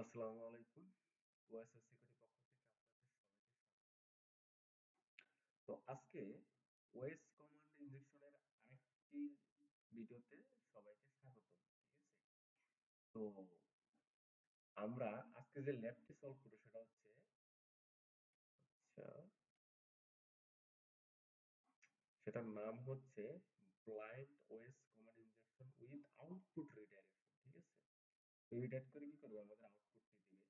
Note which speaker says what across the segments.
Speaker 1: আসসালামু আলাইকুম। OSS security পক্ষ থেকে আপনাদের সবাইকে স্বাগত। তো আজকে ওএস কমান্ড ইনজেকশনের আরেকটি ভিডিওতে সবাইকে স্বাগতম। ঠিক আছে? তো আমরা আজকে যে ল্যাবটি সলভ করব সেটা হচ্ছে আচ্ছা সেটার নাম হচ্ছে blind OS command injection with output redirection. ঠিক আছে? রিডাইরেক্ট করে কি করবে আমাদের আউটপুটটি দিবে।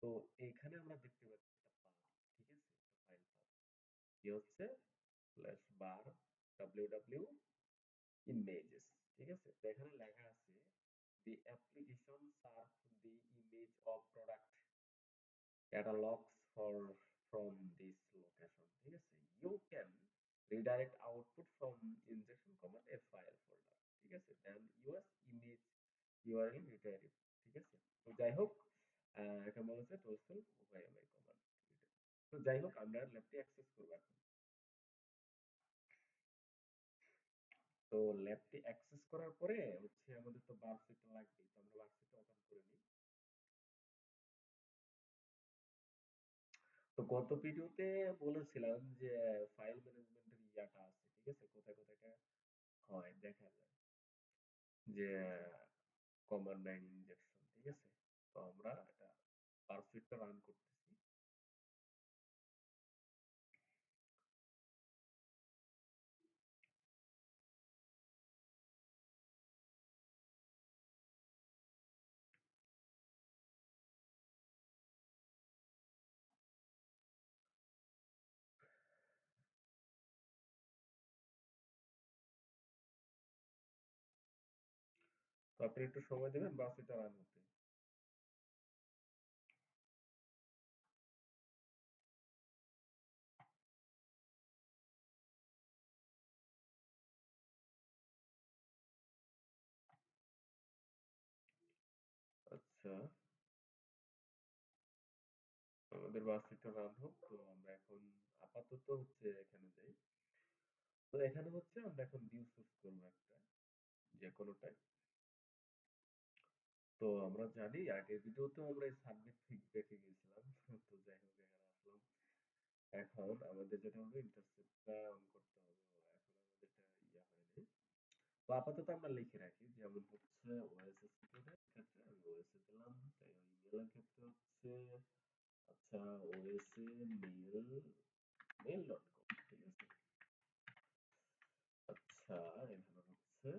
Speaker 1: তো এখানে আমরা দেখতে পাচ্ছি একটা পাথ। ঠিক আছে? একটা ফাইল পাথ। কি হচ্ছে স্ল্যাশ বার www ইমেজেস। ঠিক আছে? তো এখানে লেখা আছে the application serves the image of product catalogs for from this location. ঠিক আছে? You can redirect output from injection command a file folder. ঠিক আছে? then use image URL redirect. ঠিক আছে? তো যাই হোক এখানে বলেছে to self OYMI command. তো যাই হোক আমরা ল্যাবটি অ্যাক্সেস করব এখন। তো ল্যাবটি অ্যাক্সেস করার পরে হচ্ছে আমাদের তো বারকোডটা লাগবে, তো আমরা বারকোডটা ওপেন করে নিই। তো গত ভিডিওতে বলেছিলাম যে ফাইল ম্যানেজমেন্টের ইয়াটা আছে, ঠিক আছে, কোথায় কোথায় এটা হয় দেখা যায় যে কমান্ড লাইন ইনজেকশন। ঠিক আছে? তো আমরা এটা বারকোডটা রান করতেছি। তো আপনি একটু সময় দেবেন বারকোডটা রান হতে। আচ্ছা, আমাদের বারকোডটা রান হোক। তো আমরা এখন আপাতত হচ্ছে এখানে যাই। তো এখানে হচ্ছে আমরা এখন ভিউ চুজ করবো একটা, যে কোনোটাই। তো আমরা জানি আগের ভিডিওতেও আমরা এই সাবমিট ফিডব্যাকে গেছিলাম। তো যাই হোক এখানে আসলাম। এখন আমাদের যেটা হলো ইন্টারসেপ্টটা অন করতে হবে। এখন আমাদের এটা ইয়া হয়নি। তো আপাতত আমরা লিখে রাখি, যেমন হচ্ছে ওএসএস এর ক্ষেত্রে আমি ওএসএ দিলাম। তাই ইমেলের ক্ষেত্রে হচ্ছে আচ্ছা ওএসএ মেল.com। ঠিক আছে? আচ্ছা এখানে হচ্ছে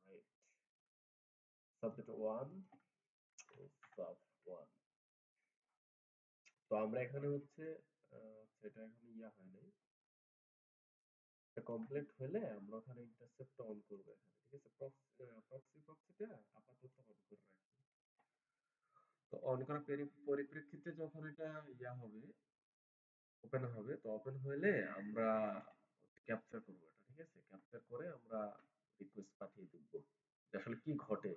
Speaker 1: রাইট সাবজেক্ট 1 সাব 1। তো আমরা এখানে হচ্ছে সেটা এখন ইয়া হয় নাই। এটা কমপ্লিট হলে আমরা ওখানে ইন্টারসেপ্টটা অন করব এখানে। ঠিক আছে? প্রক্সিটা আপাতত অন করে রাখি। তো অন করার পরিপ্রেক্ষিতে যখন এটা ইয়া হবে, ওপেন হবে, তো ওপেন হলে আমরা ক্যাপচার করব এটা। ঠিক আছে? ক্যাপচার করে আমরা রিকোয়েস্ট পাঠিয়ে দিব যে আসলে কি ঘটে।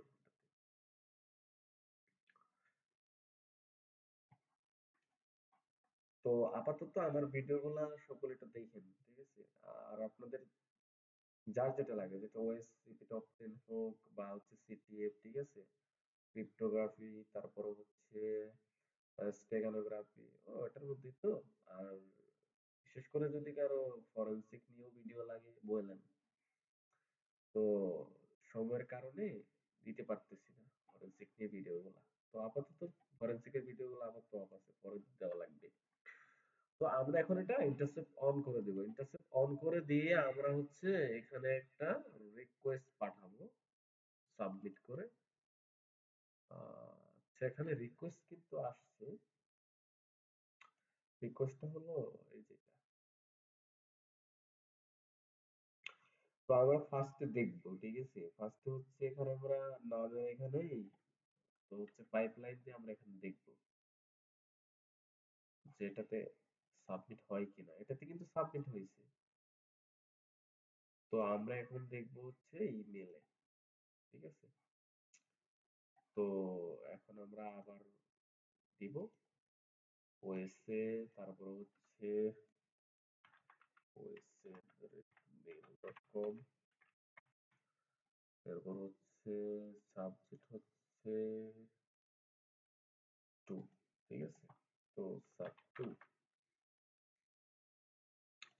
Speaker 1: তো আপাতত আমার ভিডিওগুলা সকলে একটু দেখেন। ঠিক আছে? আর আপনাদের যার যেটা লাগে, যেটা ওএসসিপি টপ 10 হোক বা হচ্ছে সিটিএফ, ঠিক আছে, ক্রিপ্টোগ্রাফি, তারপরে হচ্ছে স্টেগানোগ্রাফি, ও এটার মধ্যেই তো। আর বিশেষ করে যদি কারো ফরেনসিক নিয়েও ভিডিও লাগে বললেন। তো সময়ের কারণে দিতে পারতেছি না ফরেনসিক নিয়ে ভিডিওগুলা। তো আপাতত ফরেনসিকের ভিডিওগুলো আমার তো অফ আছে, পরে দেওয়া লাগবে। তো আমরা এখন এটা ইন্টারসেপ্ট অন করে দেব। ইন্টারসেপ্ট অন করে দিয়ে আমরা হচ্ছে এখানে একটা রিকোয়েস্ট পাঠাবো সাবমিট করে। সেখানে রিকোয়েস্ট কিন্তু আসছে। রিকোয়েস্টটা হলো এই যেটা। তো আমরা ফার্স্টে দেখবো। ঠিক আছে? ফার্স্টে হচ্ছে এখানে আমরা নামের এখানেই তো হচ্ছে পাইপলাইন দিয়ে আমরা এখানে দেখবো যে এটাতে সাবমিট হয় কিনা। এটাতে কিন্তু সাবমিট হয়েছে। তো আমরা এখন দেখবো হচ্ছে ইমেলে। ঠিক আছে? তো এখন আমরা আবার দিব ওএসএ, তারপর হচ্ছে ওএসএ@mail.com, এরপর হচ্ছে সাবজেক্ট হচ্ছে টু, ঠিক আছে? তো সাব টু,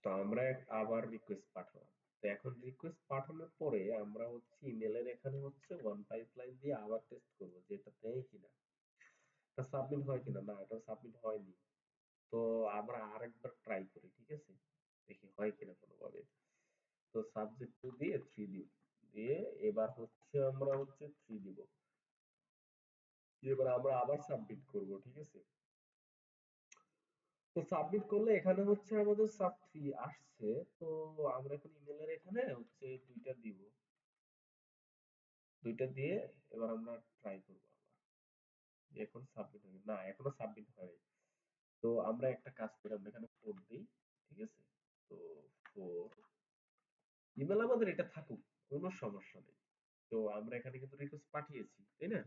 Speaker 1: তো আমরা আবার রিকোয়েস্ট পাঠালাম। তো এখন রিকোয়েস্ট পাঠানোর পরে আমরা হচ্ছে ইমেলের এখানে হচ্ছে ওয়ান পাইপলাইন দিয়ে আবার টেস্ট করবো যে এটা দেয় কিনা, এটা সাবমিট হয় কিনা। না, এটা সাবমিট হয়নি। তো আমরা আরেকবার ট্রাই করি, ঠিক আছে? দেখি হয় কিনা কোনোভাবে। তো সাবজেক্ট টু দিয়ে থ্রি দিব, দিয়ে এবার হচ্ছে আমরা হচ্ছে থ্রি দিব, এবার আমরা আবার সাবমিট করব, ঠিক আছে? তো সাবমিট করলে এখানে হচ্ছে আমাদের সাব থ্রি আসছে। তো আমরা এখন ইমেলের এখানে হচ্ছে দুইটা দিব, দুইটা দিয়ে এবার আমরা ট্রাই করবো আবার যে এখন সাবমিট হবে না, এখনো সাবমিট হয়। তো আমরা একটা কাজ করি, আমরা এখানে ফোর দিই, ঠিক আছে? তো ফোর, ইমেল আমাদের এটা থাকুক, কোনো সমস্যা নেই। তো আমরা এখানে কিন্তু রিকোয়েস্ট পাঠিয়েছি, তাই না?